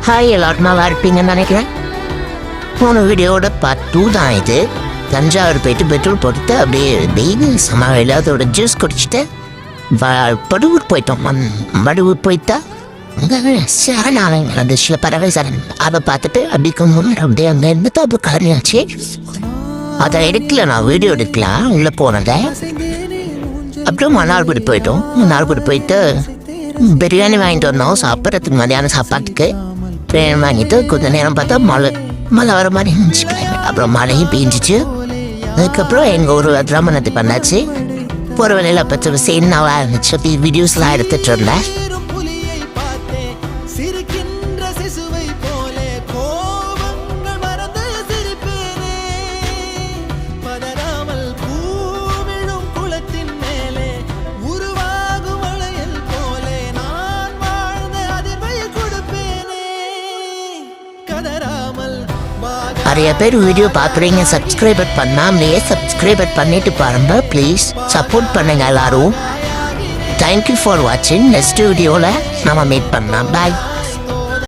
Hi, எல்லாரும் நல்லா இருப்பீங்கன்னு நினைக்கிறேன். போன வீடியோட பார்ட் 2 தான் இது. தஞ்சாவூர் போயிட்டு பெட்ரோல் போட்டுட்டு அப்படியே டெய்லி சமாளில் அதோட ஜூஸ் குடிச்சிட்டு படுவூர் போயிட்டோம். படுவூர் போயிட்டா அங்கே சரணாலயங்கள் அந்த சில பறவை சரண் அதை பார்த்துட்டு அப்படியே அங்கே இருந்துட்டு அப்படி கலனியாச்சு. அதை எடுக்கல, நான் வீடியோ எடுக்கலாம் உள்ளே போனதை. அப்புறம் மன்னார்குடி போயிட்டோம். மன்னார்குடி போயிட்டு பிரியாணி வாங்கிட்டு வந்தோம் சாப்பிட்றதுக்கு, மதியானம் சாப்பாட்டுக்கு. பிரியாணி வாங்கிட்டு கொஞ்சம் நேரம் பார்த்தா மழை வர மாதிரி இருந்துச்சு. அப்புறம் மழையும் பெஞ்சிச்சு. அதுக்கப்புறம் எங்கள் ஊர் ரமணத்தை பண்ணாச்சு. போகிற வேலையில் பற்றி சேனாவாக இருந்துச்சு. அப்படி வீடியோஸ்லாம் எடுத்துகிட்டு இருந்தேன். நிறைய பேர் வீடியோ பார்க்குறீங்க, சப்ஸ்கிரைபர் பண்ணாமலேயே சப்ஸ்கிரைபர் பண்ணிட்டு பாருங்க. ப்ளீஸ் சப்போர்ட் பண்ணுங்க எல்லாரும். தேங்க்யூ ஃபார் வாட்சிங். நெக்ஸ்ட் வீடியோவில் நம்ம மீட் பண்ணலாம். பாய்.